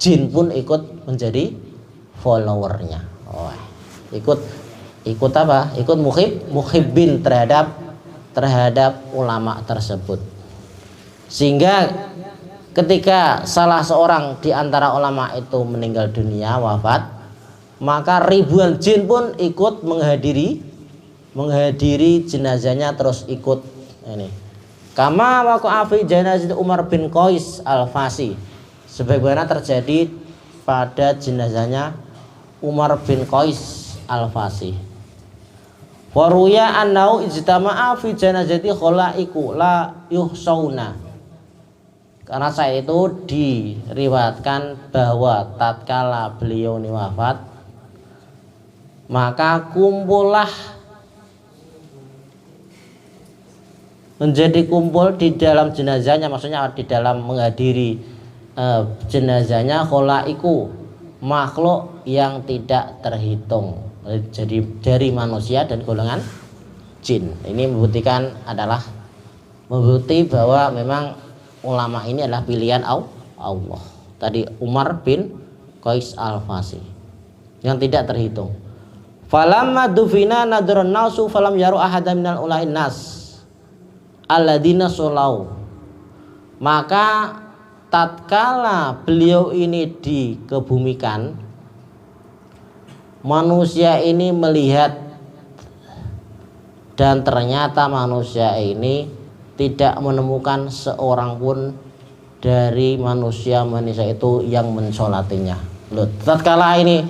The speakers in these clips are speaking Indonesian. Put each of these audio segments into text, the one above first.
jin pun ikut menjadi followernya. Oh, ikut apa? Ikut muhibbin terhadap ulama tersebut. Sehingga ketika salah seorang di antara ulama itu meninggal dunia, wafat, maka ribuan jin pun ikut menghadiri jenazahnya, terus ikut ini. Kama waqa'a fi janazah Umar bin Qais al-Fasi, sebagaimana terjadi pada jenazahnya Umar bin Qais al-Fasi. Wa ruya annahu ijtama'a fi janazati khalaiqu la yuhsauna. Karena saya itu diriwayatkan bahwa tatkala beliau ini wafat, maka kumpullah, menjadi kumpul di dalam jenazahnya, maksudnya di dalam menghadiri jenazahnya khalaiqu, makhluk yang tidak terhitung, jadi dari manusia dan golongan jin. Ini membuktikan bahwa memang ulama ini adalah pilihan Allah. Tadi Umar bin Qais al-Fasi yang tidak terhitung. Falamma dufina nadrun nasu falam yaru ahada minal ulain nas alladzina solau. Maka tatkala beliau ini dikebumikan, manusia ini melihat, dan ternyata manusia ini tidak menemukan seorang pun dari manusia itu yang mensolatinya. Loh, tatkala ini,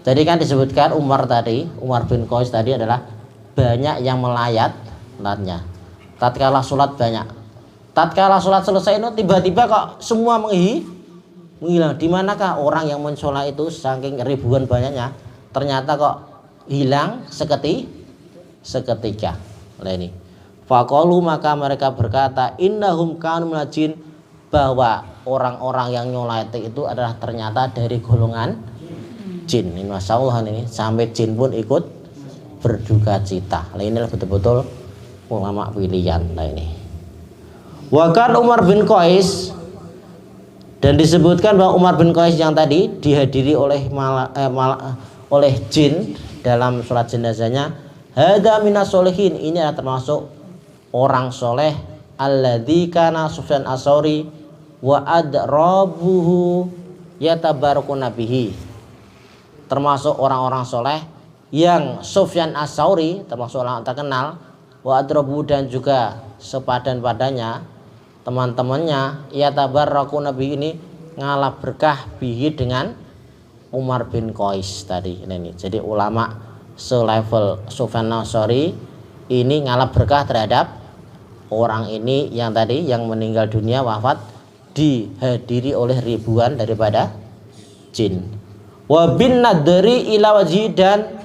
jadi kan disebutkan Umar bin Qais tadi adalah banyak yang melayatnya. Tatkala sholat banyak, tatkala sholat selesai itu tiba-tiba kok semua menghilang. Di manakah orang yang mensolat itu? Saking ribuan banyaknya, ternyata kok hilang seketika. Nah ini, faqalu, maka mereka berkata, innahum kanu minal jin, bahwa orang-orang yang nyolati itu adalah ternyata dari golongan jin. Ini masyaallah, ini sampai jin pun ikut berduka cita. Nah inilah betul-betul ulama pilihan. Nah ini, wakan Umar bin Qais, dan disebutkan bahwa Umar bin Qais yang tadi dihadiri oleh jin dalam sholat jenazahnya, hada minas solihin, ini adalah termasuk orang soleh, alladzi kana Sufyan As-Tsauri wa adrabuhu yatabarakuna bihi, termasuk orang-orang soleh yang Sufyan As-Tsauri termasuk orang terkenal, wa adrabu, dan juga sepadan padanya teman-temannya, yatabarakuna bihi, ini ngalah berkah bihi dengan Umar bin Qais tadi. Ini jadi ulama selevel Sufyan As-Tsauri ini ngalah berkah terhadap orang ini yang tadi yang meninggal dunia, wafat, dihadiri oleh ribuan daripada jin. Wa bin nadri ila wajhi, dan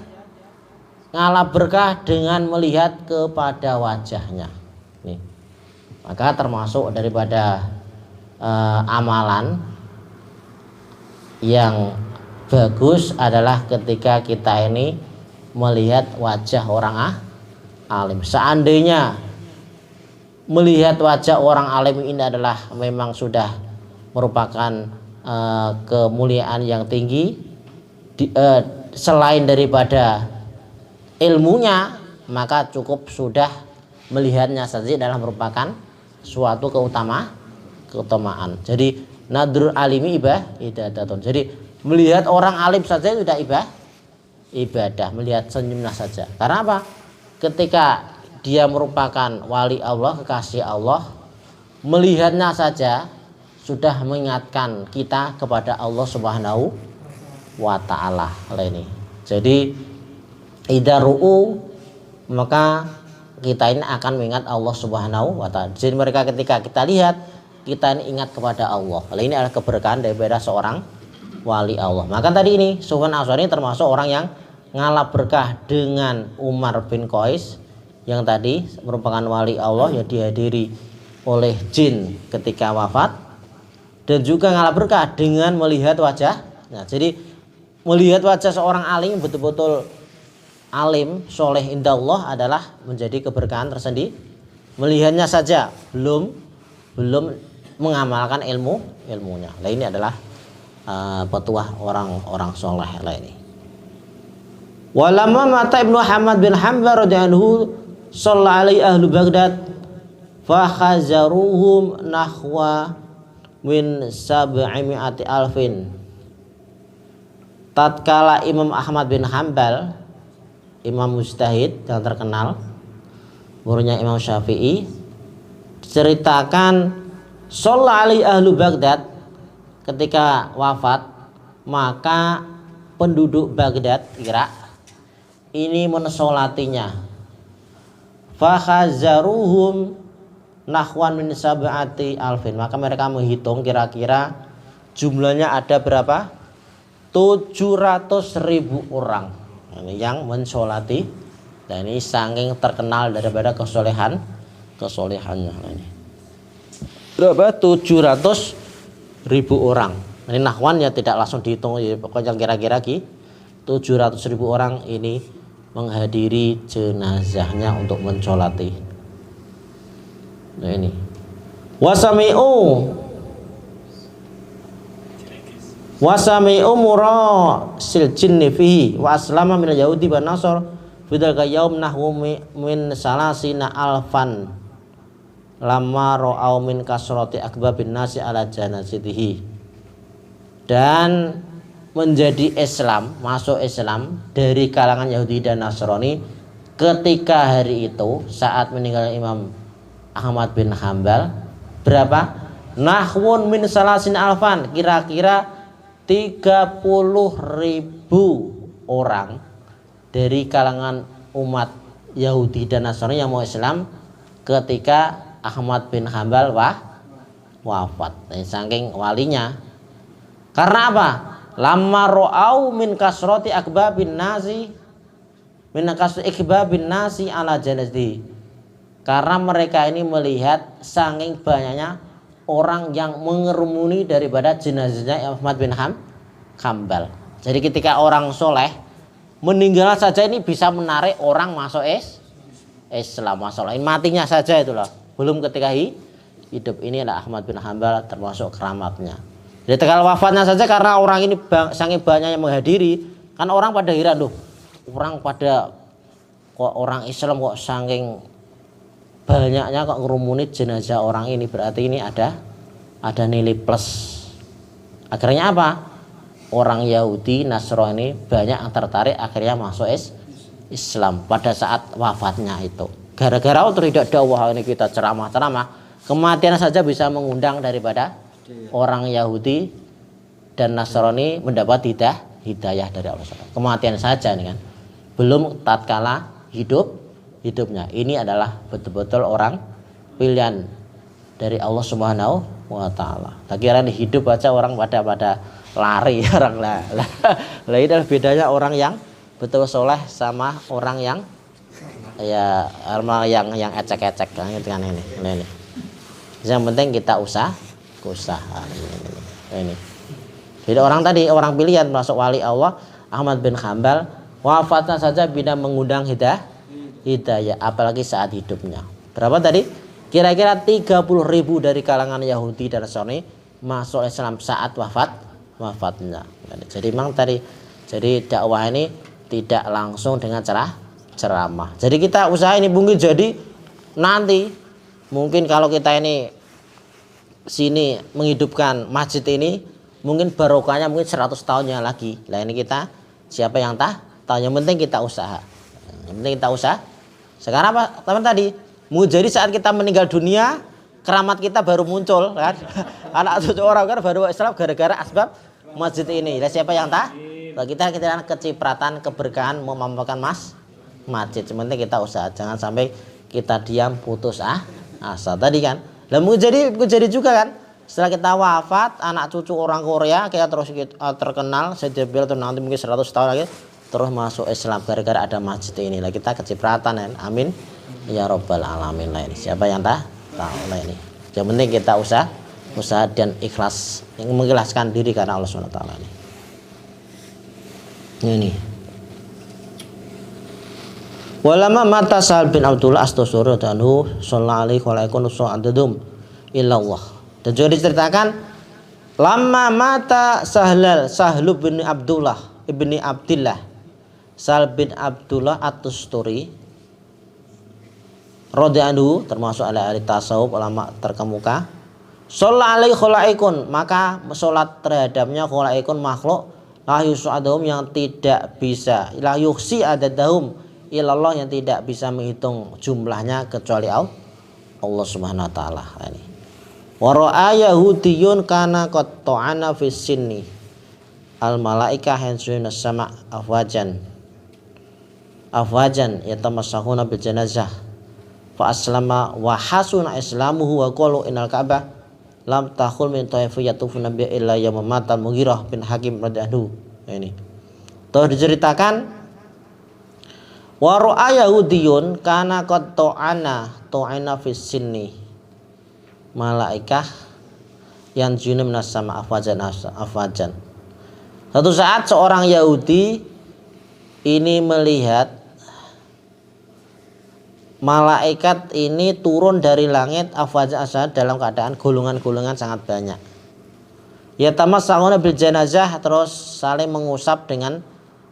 ngalah berkah dengan melihat kepada wajahnya. Nih, maka termasuk daripada amalan yang bagus adalah ketika kita ini melihat wajah orang alim. Seandainya melihat wajah orang alim ini adalah memang sudah merupakan kemuliaan yang tinggi, selain daripada ilmunya, maka cukup sudah melihatnya saja adalah merupakan suatu keutamaan. Jadi nadrul alimi ibadatun. Jadi melihat orang alim saja sudah ibadah, melihat senyumnya saja. Karena apa? Ketika dia merupakan wali Allah, kekasih Allah, melihatnya saja sudah mengingatkan kita kepada Allah Subhanahu wa ta'ala. Ini jadi idza ru'u, maka kita ini akan mengingat Allah Subhanahu wa ta'ala. Jadi mereka ketika kita lihat, kita ini ingat kepada Allah. Ini adalah keberkahan daripada seorang wali Allah. Maka tadi ini Sufyan As-Tsauri termasuk orang yang ngalah berkah dengan Umar bin Qais yang tadi merupakan wali Allah yang dihadiri oleh jin ketika wafat, dan juga ngalah berkah dengan melihat wajah. Nah, jadi melihat wajah seorang alim, betul-betul alim soleh indallah, adalah menjadi keberkahan tersendiri. Melihatnya saja belum mengamalkan ilmunya. Nah, ini adalah petuah orang-orang soleh lah ini. Walamma mata Ibnu Ahmad bin Hanbal radhiyallahu anhu shalla alaihi ahlu Baghdad fa khazaruhum nahwa min sab'imi'ati alfin. Tatkala Imam Ahmad bin Hanbal, imam mujtahid yang terkenal, muridnya Imam Syafi'i, ceritakan shalla alaihi ahlu Baghdad, ketika wafat maka penduduk Baghdad Irak ini mensolatinya. Fakhazaruhum nahwan min sab'ati alfin, maka mereka menghitung kira-kira jumlahnya ada berapa? 700.000 orang yang mensolati, dan ini saking terkenal daripada kesolehannya ini. Berapa? 700.000 orang. Ini nahwan ya, tidak langsung dihitung ya, pokoknya kira-kira 700.000 orang ini menghadiri jenazahnya untuk mensolati. Nah ini wasami'u murasil jinni fihi wa aslama minal yahudi wa nasr fidalka yaum nahwu min salasina alfan lamma ra'au min kasrati akbabin nasi ala janazatihi. Dan menjadi Islam, masuk Islam dari kalangan Yahudi dan Nasrani ketika hari itu saat meninggal Imam Ahmad bin Hanbal berapa? Nahwun min salasin alfan, kira-kira 30.000 orang dari kalangan umat Yahudi dan Nasrani yang mau Islam ketika Ahmad bin Hanbal wafat. Saking walinya. Karena apa? Lamma ra'au min kasrati akbabin nasi ala janazati. Karena mereka ini melihat saking banyaknya orang yang mengerumuni daripada jenazahnya Ahmad bin Hanbal. Jadi ketika orang soleh meninggal saja ini bisa menarik orang masuk Islam, masalah matinya saja itulah. Belum ketika hidup, ini adalah Ahmad bin Hanbal termasuk keramatnya. Jadi kalau wafatnya saja karena orang ini saking banyak yang menghadiri, kan orang pada heran loh, orang pada kok orang Islam kok saking banyaknya kok ngerumuni jenazah orang ini, berarti ini ada nilai plus. Akhirnya apa? Orang Yahudi Nasrani banyak yang tertarik akhirnya masuk Islam pada saat wafatnya itu. Gara-gara tidak dakwah ini kita ceramah-ceramah, kematian saja bisa mengundang daripada orang Yahudi dan Nasrani mendapat hidayah dari Allah. Kematian saja ini kan, belum tatkala hidupnya. Ini adalah betul-betul orang pilihan dari Allah Subhanahu wa taala. Tak kira di hidup aja orang pada lari orang lah. Itu bedanya orang yang betul soleh sama orang yang ya yang ecek-ecek kan gitu kan ini. Yang penting kita usaha ini. Jadi orang tadi orang pilihan masuk wali Allah Ahmad bin Hanbal wafatnya saja bisa mengundang hidayah apalagi saat hidupnya. Berapa tadi? Kira-kira 30.000 dari kalangan Yahudi dan Nasrani masuk Islam saat wafatnya. Jadi memang tadi dakwah ini tidak langsung dengan ceramah. Jadi kita usaha ini mungkin jadi nanti mungkin kalau kita ini sini menghidupkan masjid ini mungkin barokahnya mungkin 100 tahunnya lagi. Lah ini kita siapa yang tahu, yang penting kita usaha. Sekarang apa teman tadi? Mau jadi saat kita meninggal dunia keramat kita baru muncul kan. Anak cucu orang kan baru Islam gara-gara asbab masjid ini. Lah siapa yang tahu? Kita kecipratan keberkahan memamerkan masjid. Sementara kita usaha, jangan sampai kita diam putus asa tadi kan. Lah mau jadi juga kan. Setelah kita wafat, anak cucu orang Korea kayak terus terkenal, sedebil tuh nanti mungkin 100 tahun lagi terus masuk Islam gara-gara ada masjid ini. Lah kita kecipratan kan. Amin ya robbal alamin lah ini. Siapa yang tahu lah ini. Yang penting kita usaha dan ikhlas, yang mengikhlaskan diri karena Allah Subhanahu wa taala ini. Ini. Walama mata Sa'ad bin Abdullah Astasuri anhu sallallahu alaihi wa sallam illallah. Dan juga diceritakan Lama mata Sahlu bin Abdullah Sal bin Abdullah At-Tusturi radhiyallahu termasuk ahli tasawuf, ulama terkemuka. Shalla alaihi khalaikun, maka salat terhadapnya khalaikun makhluk la yusadhum yang tidak bisa, la yuhsi adadahum ilallah yang tidak bisa menghitung jumlahnya kecuali Allah Subhanahu wa taala. Ini wa ra'a yahudiyun kana qad ta'ana fis sinni al malaika hansuna sama afwajan yatamassahuna bil janazah fa aslama wa hasuna islamuhu wa qalu innal ka'bah lam takhul min taifiyatufuna bi illa yawma mata Mughirah bin Hakim radhiyallahu. Ini toh diceritakan wa ra'a yahudiyun kana qad ta'ana fis sinni malaikah yang junum nasama afwajan. Satu saat seorang Yahudi ini melihat malaikat ini turun dari langit afwajan dalam keadaan golongan-golongan sangat banyak. Ya tamassahuna bil janazah, terus saling mengusap dengan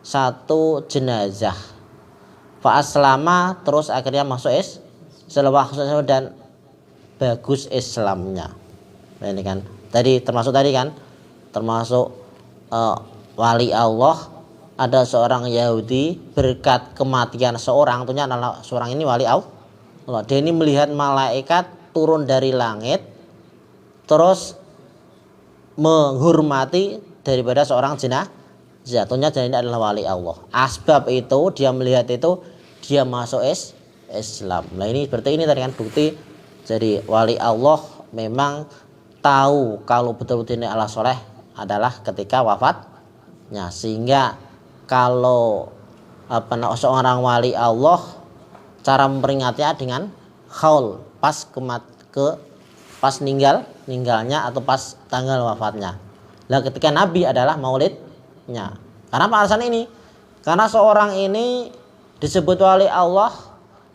satu jenazah. Fa aslama, terus akhirnya masuk Islam dan bagus Islamnya. Nah, ini kan termasuk wali Allah. Ada seorang Yahudi berkat kematian seorang, tentunya adalah seorang ini wali Allah. Dia ini melihat malaikat turun dari langit terus menghormati daripada seorang jenazah. Jatuhnya jadi ini adalah wali Allah. Asbab itu dia melihat itu dia masuk Islam. Nah ini berarti ini tadi kan bukti. Jadi wali Allah memang tahu kalau betul-betul ini Allah soleh adalah ketika wafatnya, sehingga kalau seorang wali Allah cara memperingatinya dengan haul pas meninggalnya atau pas tanggal wafatnya. Nah ketika Nabi adalah maulidnya. Karena apa alasan ini? Karena seorang ini disebut wali Allah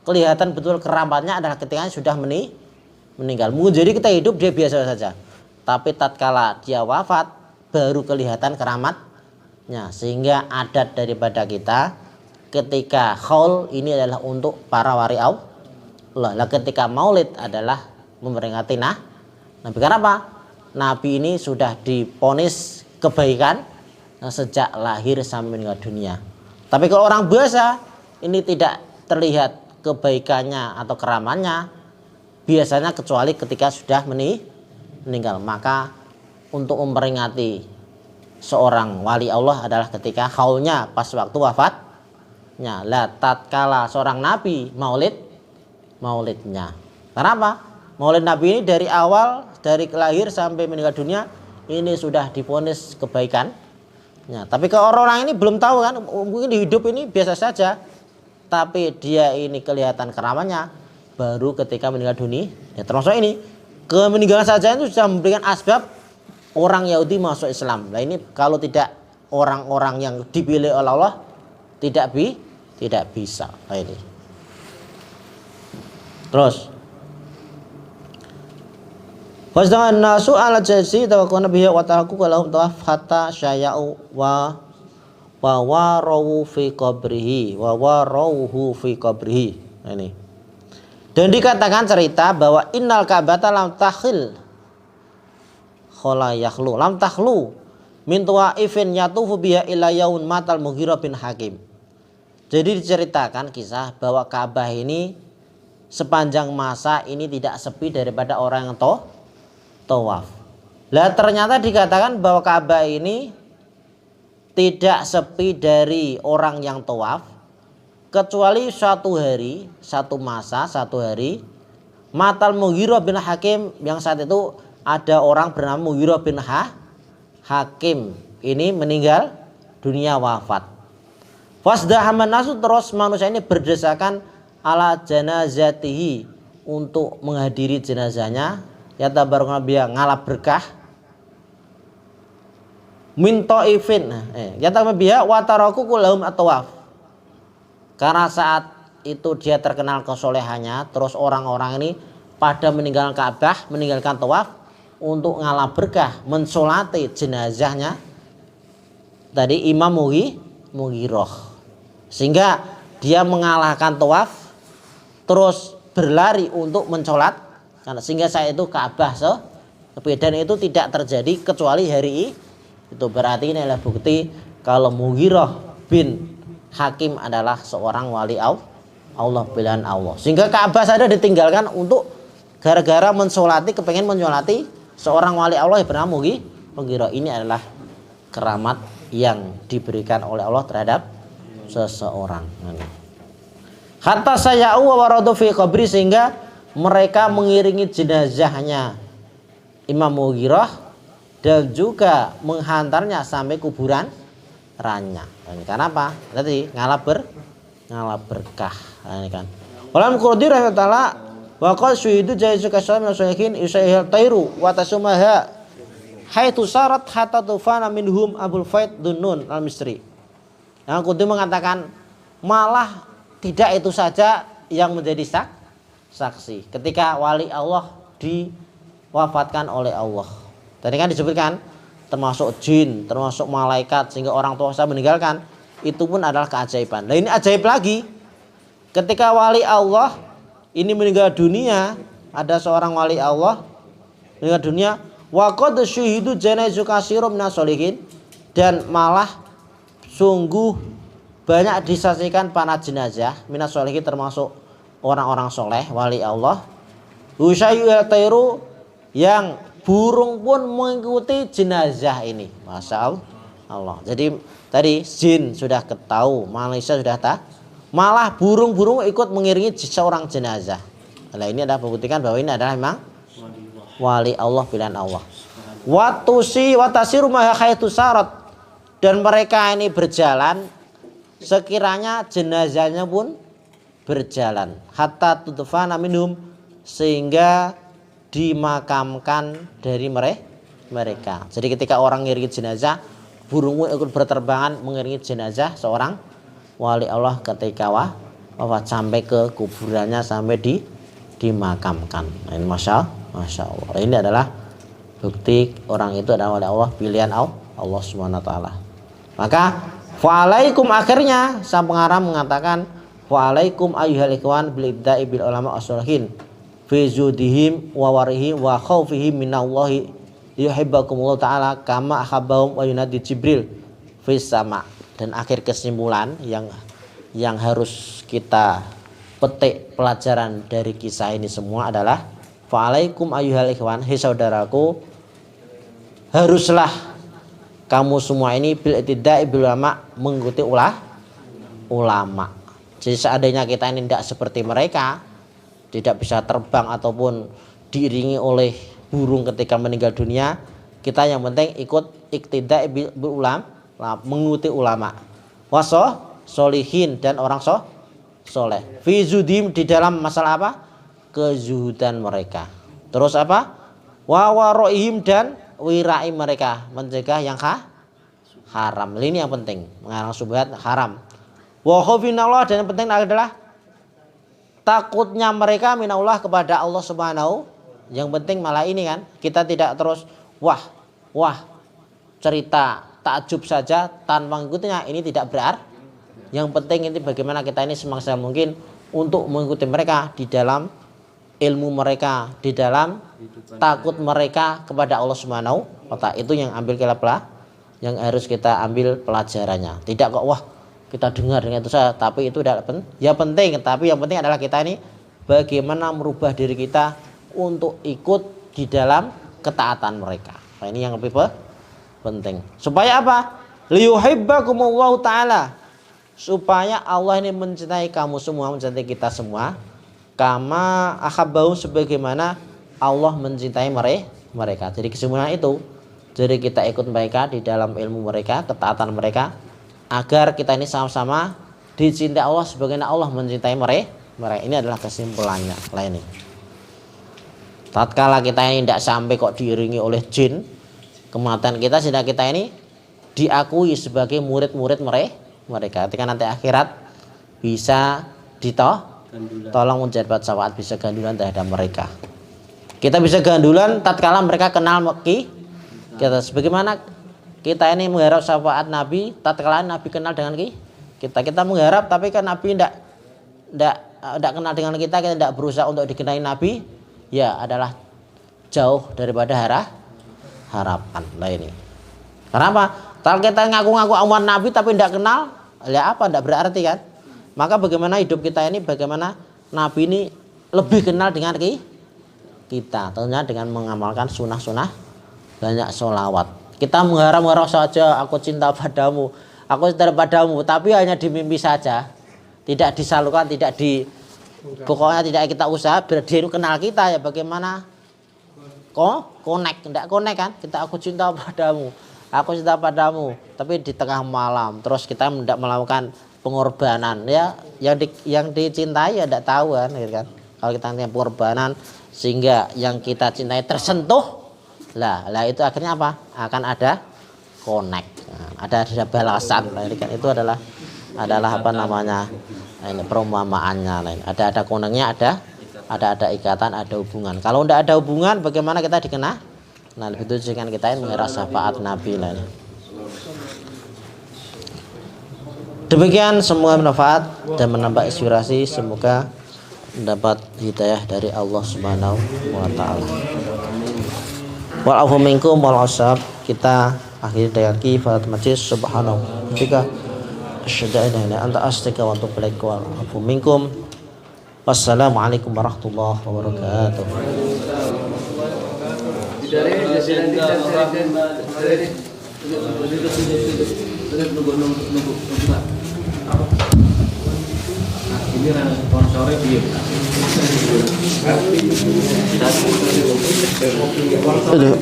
kelihatan betul keramatnya adalah ketika sudah meninggal. Mungkin jadi kita hidup dia biasa saja, tapi tatkala dia wafat baru kelihatan keramatnya. Sehingga adat daripada kita ketika haul ini adalah untuk para wali Allah. Lah ketika maulid adalah memperingati Nabi. Kenapa? Nabi ini sudah diponis kebaikan sejak lahir sampai meninggal dunia. Tapi kalau orang biasa ini tidak terlihat kebaikannya atau keramatnya biasanya kecuali ketika sudah meninggal. Maka untuk memperingati seorang wali Allah adalah ketika haulnya pas waktu wafatnya. Lah tatkala seorang nabi maulidnya. Kenapa? Maulid Nabi ini dari awal, dari lahir sampai meninggal dunia ini sudah diponis kebaikan. Ya, tapi kalau orang ini belum tahu kan, mungkin di hidup ini biasa saja, tapi dia ini kelihatan keramatnya baru ketika meninggal dunia. Ya, termasuk ini kemeninggalan saja itu sudah memberikan asbab orang Yahudi masuk Islam. Nah ini kalau tidak orang-orang yang dipilih oleh Allah tidak bisa. Nah, ini. Terus Fasdaqan nasu ala jasi tawakkuna bihi wa ta'aqqu lahum tawaf hatta syaya'u wa warawu fi qabrihi wa warawhu fi qabrihi. Nah, ini. Dan dikatakan cerita bahwa innal ka'bata lam takhil khalayakhlu lam takhlu min tuwaifin yatufu biha ila yaun matal Mughirah bin Hakim. Jadi diceritakan kisah bahwa Ka'bah ini sepanjang masa ini tidak sepi daripada orang yang tawaf. Lah ternyata dikatakan bahwa Ka'bah ini tidak sepi dari orang yang tawaf kecuali satu hari matal Mughirah bin Hakim, yang saat itu ada orang bernama Mughirah bin Hakim ini meninggal dunia, wafat. Fasdahaman nasu, terus manusia ini berdesakan ala janazatihi untuk menghadiri jenazahnya. Ya tabaraka biya ngalap berkah min taifin ya tabaraka biya wa taraku kulahum atawaf. Karena saat itu dia terkenal kesolehannya, terus orang-orang ini pada meninggalkan Ka'bah, meninggalkan tawaf untuk ngalah berkah mensolati jenazahnya tadi Imam Mughirah, sehingga dia mengalahkan tawaf terus berlari untuk mencolat, sehingga saya itu Ka'bah dan itu tidak terjadi kecuali hari itu. Berarti ini adalah bukti kalau Mughirah bin Hakim adalah seorang wali Allah, pilihan Allah, sehingga Ka'bah saja ditinggalkan untuk gara-gara mensolati, kepengen mensolati seorang wali Allah yang bernama Mughirah. Ini adalah keramat yang diberikan oleh Allah terhadap seseorang. Hatta saya'u wa waradu fi qabri, sehingga mereka mengiringi jenazahnya Imam Mughirah dan juga menghantarnya sampai kuburan ranya. Karena apa? Tadi ngalah berkah. Ini kan. Walam Qurdi rahimahullah wa qad syuhidu jaizu kasamin salihin yusaihil tairu wa tasumaha haitsu sarat hatta tufana minhum Abul Faid Dunnun al-Misri. Yang Qurdi mengatakan malah tidak itu saja yang menjadi saksi ketika wali Allah diwafatkan oleh Allah. Tadi kan disebutkan termasuk jin, termasuk malaikat, sehingga orang tua saya meninggalkan, itu pun adalah keajaiban. Nah ini ajaib lagi, ketika wali Allah ini meninggal dunia, ada seorang wali Allah meninggal dunia, wa qad syuhidu janaizu katsirum minas sholihin, dan malah sungguh banyak disaksikan para jenazah minas sholihin, termasuk orang-orang soleh wali Allah. Husayyul tairu, yang burung pun mengikuti jenazah ini. Masya Allah. Jadi tadi jin sudah ketahui, manusia sudah tahu, malah burung-burung ikut mengiringi seorang jenazah. Nah ini adalah membuktikan bahwa ini adalah memang wali Allah, pilihan Allah. Watasiru maha khaitu sarat, dan mereka ini berjalan sekiranya jenazahnya pun berjalan. Hatta tudfana minhum, sehingga dimakamkan dari mereka. Jadi ketika orang mengiringi jenazah, burung ikut berterbangan mengiringi jenazah seorang wali Allah ketika wafat sampai ke kuburannya, sampai dimakamkan. Nah, ini masya Allah. Ini adalah bukti orang itu adalah wali Allah, pilihan Allah Subhanahu wa taala. Maka waalaikum, akhirnya sang pengarang mengatakan waalaikum ayyuhal ikhwan bil ibda'i bil ulama as-sholihin fi zudihim wa warihim wa khaufihim minallahi yuhibbakumullah ta'ala kama ahabbahum wa yunadi Jibril fis sama. Dan akhir kesimpulan yang harus kita petik pelajaran dari kisah ini semua adalah waalaikum ayyuhal ikhwan, hei saudaraku, haruslah kamu semua ini bil ibda'i bil ulama, mengikuti ulama. Jadi seandainya kita ini tidak seperti mereka, tidak bisa terbang ataupun diiringi oleh burung ketika meninggal dunia, kita yang penting ikut iktida bil ulama, mengikuti ulama. Wasoh solihin, dan orang soleh. Fi zudim, di dalam masalah apa? Kezuhudan mereka. Terus apa? Wa waroihim, dan wirai mereka, mencegah yang haram. Ini yang penting, mengarang subhat haram. Wa khaufinallah, dan yang penting adalah takutnya mereka minallah, kepada Allah Subhanahu. Yang penting malah ini kan, kita tidak terus wah cerita takjub saja tanpa mengikutinya, ini tidak berarti. Yang penting ini bagaimana kita ini semaksimal mungkin untuk mengikuti mereka di dalam ilmu mereka, di dalam takut mereka kepada Allah Subhanahu wa taala. Itu yang yang harus kita ambil pelajarannya. Tidak kok kita dengar dengan itu saja, tapi itu tidak penting. Tapi yang penting adalah kita ini bagaimana merubah diri kita untuk ikut di dalam ketaatan mereka. Nah, ini yang lebih penting. Supaya apa? Liyuhibbakumullahu ta'ala, supaya Allah ini mencintai kamu semua, mencintai kita semua. Kama ahabbahum, sebagaimana Allah mencintai mereka. Jadi kesimpulan itu, jadi kita ikut mereka di dalam ilmu mereka, ketaatan mereka, agar kita ini sama-sama dicintai Allah sebagaimana Allah mencintai mereka. Ini adalah kesimpulannya. Lain ini. Tatkala kita ini tidak sampai kok diiringi oleh jin, kematian kita, sehingga kita ini diakui sebagai murid-murid mereka. Ketika nanti akhirat bisa tolong menjabat syafaat, bisa gandulan terhadap mereka. Kita bisa gandulan tatkala mereka kenal kita. Sebagaimana kita ini mengharap syafaat Nabi tatkala Nabi kenal dengan kita. Kita mengharap tapi kan Nabi tidak kenal dengan kita tidak berusaha untuk dikenai Nabi, ya adalah jauh daripada harapan. Nah ini. Kenapa? Kalau kita ngaku-ngaku umat Nabi tapi tidak kenal, ya apa? Tidak berarti kan? Maka bagaimana hidup kita ini, bagaimana Nabi ini lebih kenal dengan kita, tentunya dengan mengamalkan sunnah-sunnah, banyak sholawat. Kita mengharap saja, aku cinta padamu, aku cinta padamu, tapi hanya di mimpi saja, tidak disalurkan, pokoknya tidak kita usaha biar dia kenal kita, ya bagaimana tidak connect kan? Aku cinta padamu, aku cinta padamu, tapi di tengah malam terus kita tidak melakukan pengorbanan, ya yang dicintai ya tidak tahu kan, gitu kan? Kalau kita punya pengorbanan sehingga yang kita cintai tersentuh, lah itu akhirnya apa? Akan ada connect, ada balasan. Nah, itu adalah apa namanya? Ini perumpamaannya. Ada connectnya, ada ikatan, ada hubungan. Kalau tidak ada hubungan, bagaimana kita dikenal? Nah, lebih itu dengan kita ini mengira syafaat Nabi lah. Demikian, semua manfaat dan menambah inspirasi. Semoga mendapat hidayah dari Allah Subhanahu wa taala. Wa'afu minkum wal asab. Kita akhiri dengan kifarat majlis subhanahu. Ketika asyhadu an la ilaha illa anta astaghfiruka wa atubu ilaik. Wa'afu minkum. Wassalamualaikum warahmatullahi wabarakatuh. Ini sponsornya dia. Aduh.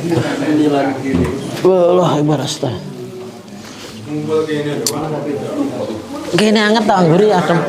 Wallah ibarasta. Gini anget tak angguri adem.